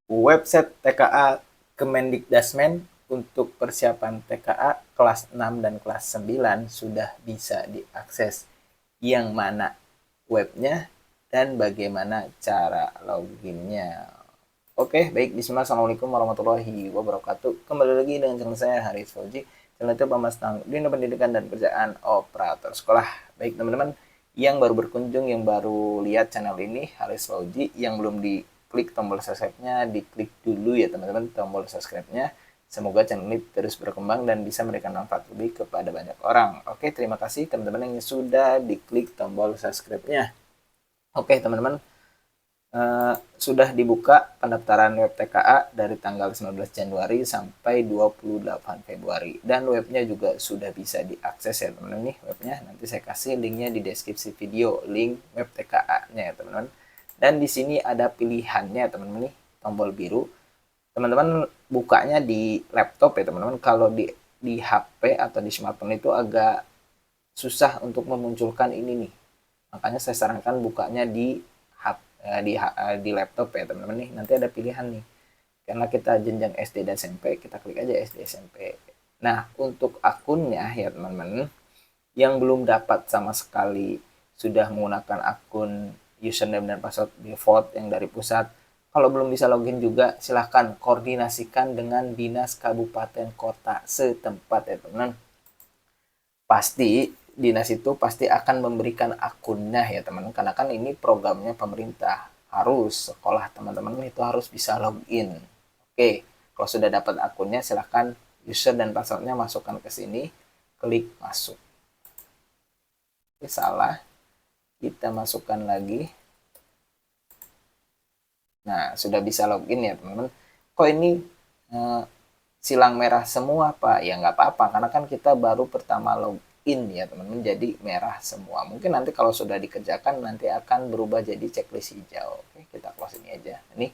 Website TKA Kemendikdasmen untuk persiapan TKA kelas 6 dan kelas 9 sudah bisa diakses. Yang mana webnya dan bagaimana cara loginnya. Oke, baik. Bismillah. Assalamualaikum warahmatullahi wabarakatuh. Kembali lagi dengan channel saya, Haris Fauji. Channel itu Pamas tentang dunia pendidikan dan kerjaan operator sekolah. Baik, teman-teman yang baru berkunjung, yang baru lihat channel ini, Haris Fauji, yang belum diklik tombol subscribe-nya, diklik dulu ya teman-teman tombol subscribe-nya. Semoga channel ini terus berkembang dan bisa memberikan manfaat lebih kepada banyak orang. Oke, terima kasih teman-teman yang sudah diklik tombol subscribe-nya. Oke, teman-teman, sudah dibuka pendaftaran web TKA dari tanggal 19 Januari sampai 28 Februari. Dan webnya juga sudah bisa diakses ya teman-teman nih webnya. Nanti saya kasih linknya di deskripsi video, link web TKA-nya ya teman-teman. Dan di sini ada pilihannya teman-teman nih, tombol biru. Teman-teman bukanya di laptop ya teman-teman. Kalau di HP atau di smartphone itu agak susah untuk memunculkan ini nih. Makanya saya sarankan bukanya di di laptop ya teman-teman nih. Nanti ada pilihan nih. Karena kita jenjang SD dan SMP, kita klik aja SD SMP. Nah, untuk akunnya ya teman-teman, yang belum dapat sama sekali sudah menggunakan akun username dan password default yang dari pusat. Kalau belum bisa login juga, silahkan koordinasikan dengan dinas kabupaten kota setempat ya teman-teman. Pasti dinas itu pasti akan memberikan akunnya ya teman-teman, karena kan ini programnya pemerintah, harus sekolah teman-teman itu harus bisa login. Oke, kalau sudah dapat akunnya silahkan user dan passwordnya masukkan ke sini, klik masuk. Oke, salah, kita masukkan lagi. Nah, sudah bisa login ya teman-teman. Kok ini silang merah semua Pak? Ya nggak apa-apa, karena kan kita baru pertama login ya teman-teman, jadi merah semua. Mungkin nanti kalau sudah dikerjakan nanti akan berubah jadi checklist hijau. Oke, kita close ini aja. Ini,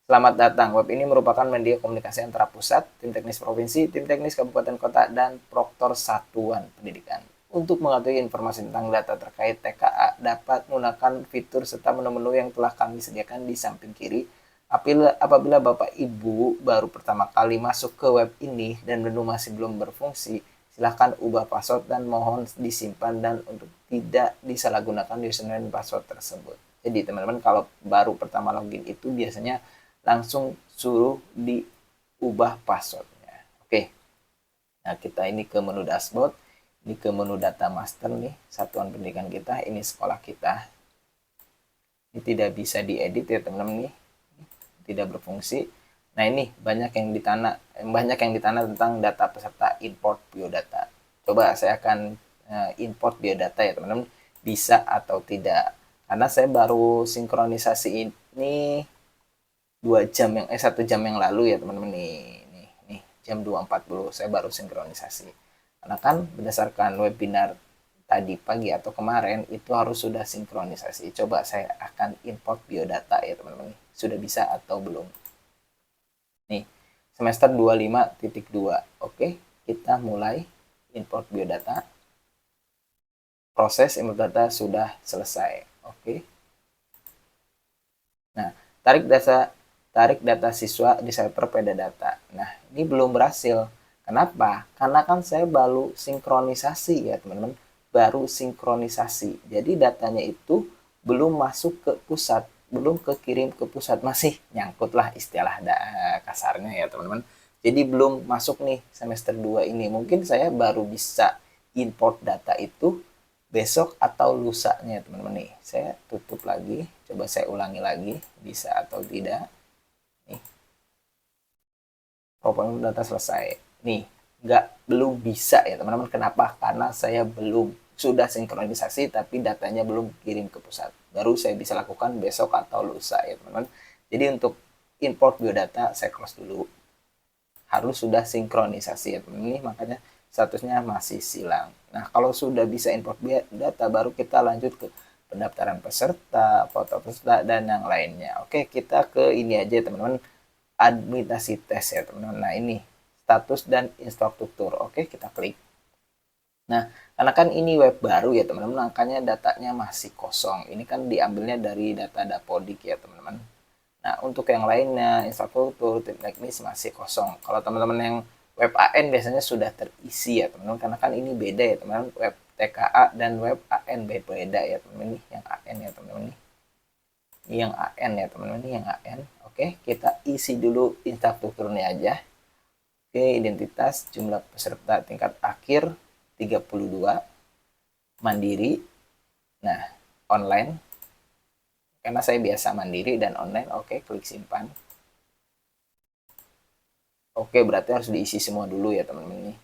selamat datang. Web ini merupakan media komunikasi antara pusat, tim teknis provinsi, tim teknis kabupaten kota, dan proktor satuan pendidikan. Untuk mengetahui informasi tentang data terkait TKA, dapat menggunakan fitur serta menu-menu yang telah kami sediakan di samping kiri. Apabila Bapak Ibu baru pertama kali masuk ke web ini dan menu masih belum berfungsi, silahkan ubah password dan mohon disimpan dan untuk tidak disalahgunakan username dan password tersebut. Jadi teman-teman kalau baru pertama login itu biasanya langsung suruh diubah passwordnya. Oke, nah kita ini ke menu dashboard, ini ke menu data master nih, satuan pendidikan kita, ini sekolah kita. Ini tidak bisa diedit ya teman-teman nih, tidak berfungsi. Nah ini banyak yang ditanya tentang data peserta import biodata. Coba saya akan import biodata ya teman-teman, bisa atau tidak. Karena saya baru sinkronisasi ini 1 jam yang lalu ya teman-teman nih jam 2.40 saya baru sinkronisasi. Karena kan berdasarkan webinar tadi pagi atau kemarin itu harus sudah sinkronisasi. Coba saya akan import biodata ya teman-teman. Sudah bisa atau belum? Nih, semester 25.2. Oke, kita mulai import biodata. Proses import data sudah selesai. Oke. Nah, tarik data siswa di server Pedadata. Nah, ini belum berhasil. Kenapa? Karena kan saya baru sinkronisasi ya teman-teman. Baru sinkronisasi. Jadi datanya itu belum masuk ke pusat, belum kekirim ke pusat, masih nyangkut lah istilah kasarnya ya teman-teman. Jadi belum masuk nih semester 2 ini. Mungkin saya baru bisa import data itu besok atau lusanya teman-teman nih. Saya tutup lagi, coba saya ulangi lagi, bisa atau tidak. Nih, problem data selesai. Nih, belum bisa ya teman-teman. Kenapa? Karena saya belum sudah sinkronisasi tapi datanya belum kirim ke pusat. Baru saya bisa lakukan besok atau lusa ya teman-teman. Jadi untuk import biodata saya close dulu. Harus sudah sinkronisasi ya teman-teman. Ini makanya statusnya masih silang. Nah, kalau sudah bisa import data, baru kita lanjut ke pendaftaran peserta, foto peserta, dan yang lainnya. Oke, kita ke ini aja teman-teman, administrasi tes ya teman-teman. Nah, ini status dan infrastruktur. Oke, kita klik. Nah, karena kan ini web baru ya teman-teman, makanya datanya masih kosong. Ini kan diambilnya dari data Dapodik ya teman-teman. Nah, untuk yang lainnya, infrastruktur, tim teknis masih kosong. Kalau teman-teman yang web AN biasanya sudah terisi ya teman-teman, karena kan ini beda ya teman-teman, web TKA dan web AN beda ya teman-teman, ini yang AN ya teman-teman, ini yang AN ya teman-teman, ini yang AN. Oke, kita isi dulu infrastrukturnya aja. Oke, identitas, jumlah peserta tingkat akhir 32, mandiri, nah online, karena saya biasa mandiri dan online. Oke, klik simpan. Oke, berarti harus diisi semua dulu ya teman-teman nih.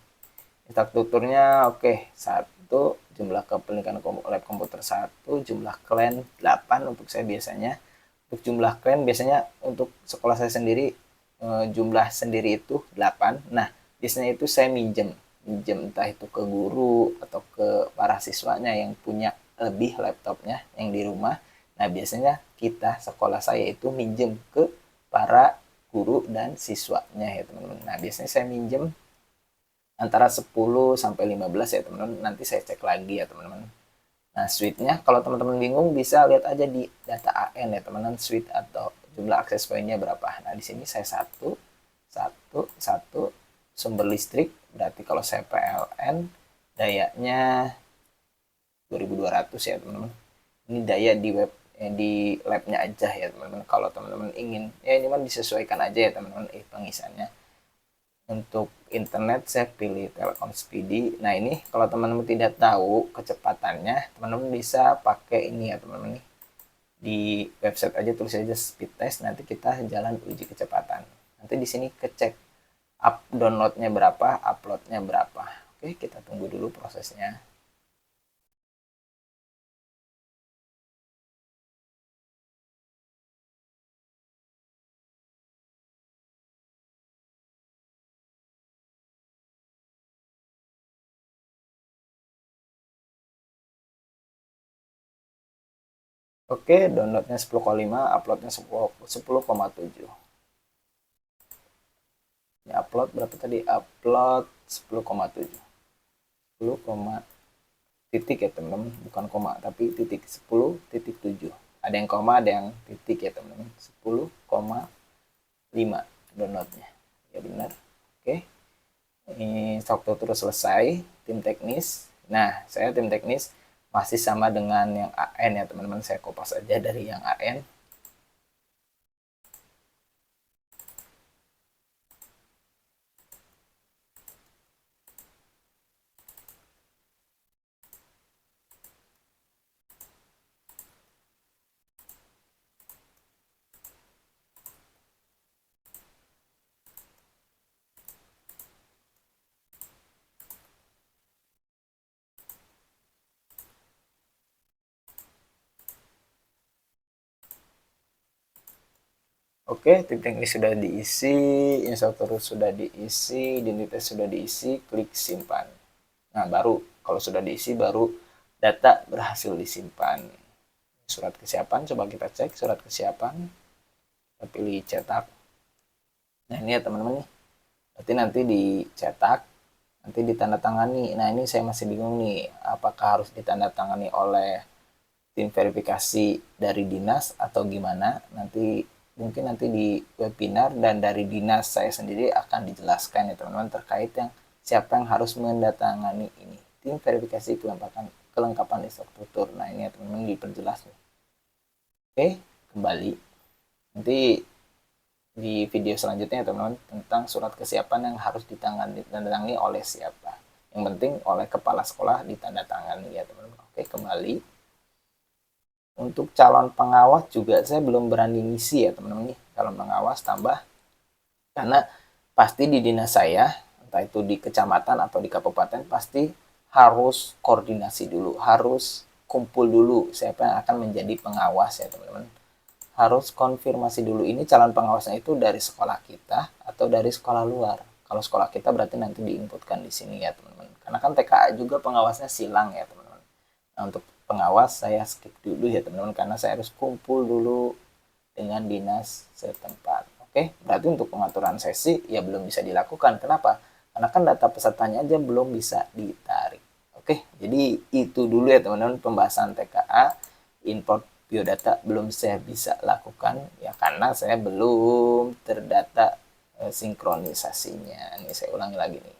Infrastrukturnya oke, satu, jumlah kepemilikan lab komputer 1, jumlah clan 8 untuk saya biasanya. Untuk jumlah clan biasanya untuk sekolah saya sendiri jumlah sendiri itu 8. Nah, biasanya itu saya minjem entah itu ke guru atau ke para siswanya yang punya lebih laptopnya yang di rumah. Nah, biasanya kita sekolah saya itu minjem ke para guru dan siswanya ya teman-teman. Nah, biasanya saya minjem antara 10 sampai 15 ya teman-teman. Nanti saya cek lagi ya teman-teman. Nah, suite-nya kalau teman-teman bingung bisa lihat aja di data AN ya teman-teman, suite atau jumlah akses poinnya berapa. Nah, di sini saya satu sumber listrik, berarti kalau saya PLN dayanya 2200 ya teman-teman. Ini daya di web di labnya aja ya teman-teman. Kalau teman-teman ingin ya ini mah disesuaikan aja ya teman-teman pengisannya. Untuk internet saya pilih Telkom Speedy. Nah, ini kalau teman-teman tidak tahu kecepatannya, teman-teman bisa pakai ini ya teman-teman nih. Di website aja tulis aja speed test, nanti kita jalan uji kecepatan. Nanti di sini kecek downloadnya berapa, uploadnya berapa. Oke, kita tunggu dulu prosesnya. Oke, downloadnya 10,5, uploadnya 10,7. Ini upload berapa tadi? Upload 10,7. 10, titik ya teman-teman, bukan koma tapi titik, 10,7. Ada yang koma, ada yang titik ya teman-teman. 10,5 downloadnya. Ya benar. Oke. Ini software terus selesai, tim teknis. Nah, saya tim teknis masih sama dengan yang AN ya teman-teman. Saya kopas aja dari yang AN. Oke, tim teknis sudah diisi, instruktur sudah diisi, identitas sudah diisi, klik simpan. Nah, baru kalau sudah diisi baru data berhasil disimpan. Surat kesiapan, coba kita cek surat kesiapan. Kita pilih cetak. Nah, ini ya teman-teman nih. Berarti nanti dicetak, nanti ditandatangani. Nah, ini saya masih bingung nih, apakah harus ditandatangani oleh tim verifikasi dari dinas atau gimana. Nanti mungkin nanti di webinar dan dari dinas saya sendiri akan dijelaskan ya teman-teman terkait yang siapa yang harus mendatangani ini. Tim verifikasi kelengkapan infrastruktur. Nah, ini ya teman-teman diperjelas nih. Oke, kembali. Nanti di video selanjutnya ya teman-teman tentang surat kesiapan yang harus ditandatangani oleh siapa. Yang penting oleh kepala sekolah ditandatangani ya teman-teman. Oke, kembali. Untuk calon pengawas juga saya belum berani ngisi ya teman-teman nih. Calon pengawas tambah karena pasti di dinas saya, entah itu di kecamatan atau di kabupaten, pasti harus koordinasi dulu, harus kumpul dulu siapa yang akan menjadi pengawas ya teman-teman. Harus konfirmasi dulu ini calon pengawasnya itu dari sekolah kita atau dari sekolah luar. Kalau sekolah kita berarti nanti diinputkan di sini ya teman-teman. Karena kan TKA juga pengawasnya silang ya teman-teman. Nah, untuk pengawas saya skip dulu ya teman-teman karena saya harus kumpul dulu dengan dinas setempat. Oke, berarti untuk pengaturan sesi ya belum bisa dilakukan. Kenapa? Karena kan data pesertanya aja belum bisa ditarik. Oke, jadi itu dulu ya teman-teman pembahasan TKA, import biodata belum saya bisa lakukan ya karena saya belum terdata sinkronisasinya. Ini saya ulangi lagi nih.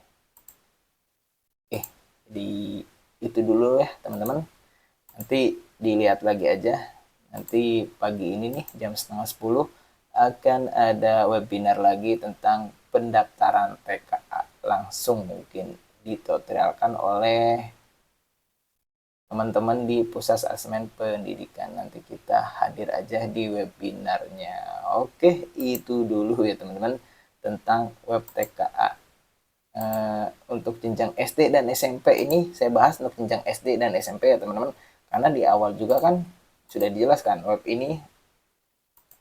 Oke, di itu dulu ya teman-teman. Nanti dilihat lagi aja. Nanti pagi ini nih jam setengah 10 akan ada webinar lagi tentang pendaftaran TKA. Langsung mungkin ditutorialkan oleh teman-teman di Pusat Asesmen Pendidikan. Nanti kita hadir aja di webinarnya. Oke, itu dulu ya teman-teman tentang web TKA. Untuk jenjang SD dan SMP ini saya bahas untuk jenjang SD dan SMP ya teman-teman. Karena di awal juga kan sudah dijelaskan web ini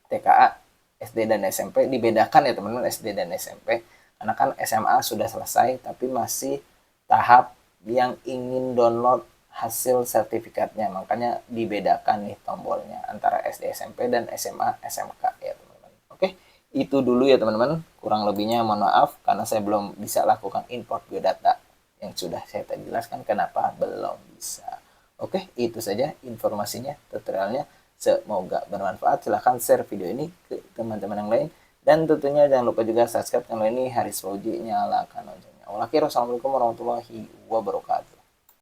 TKA SD dan SMP dibedakan ya teman-teman, SD dan SMP. Karena kan SMA sudah selesai tapi masih tahap yang ingin download hasil sertifikatnya, makanya dibedakan nih tombolnya antara SD SMP dan SMA SMK ya teman-teman. Oke, itu dulu ya teman-teman, kurang lebihnya mohon maaf karena saya belum bisa lakukan import biodata yang sudah saya tadi jelaskan kenapa belum bisa. Oke, itu saja informasinya, tutorialnya, semoga bermanfaat. Silahkan share video ini ke teman-teman yang lain dan tentunya jangan lupa juga subscribe channel ini. Haris Fauji, nyalakan loncengnya. Assalamualaikum warahmatullahi wabarakatuh.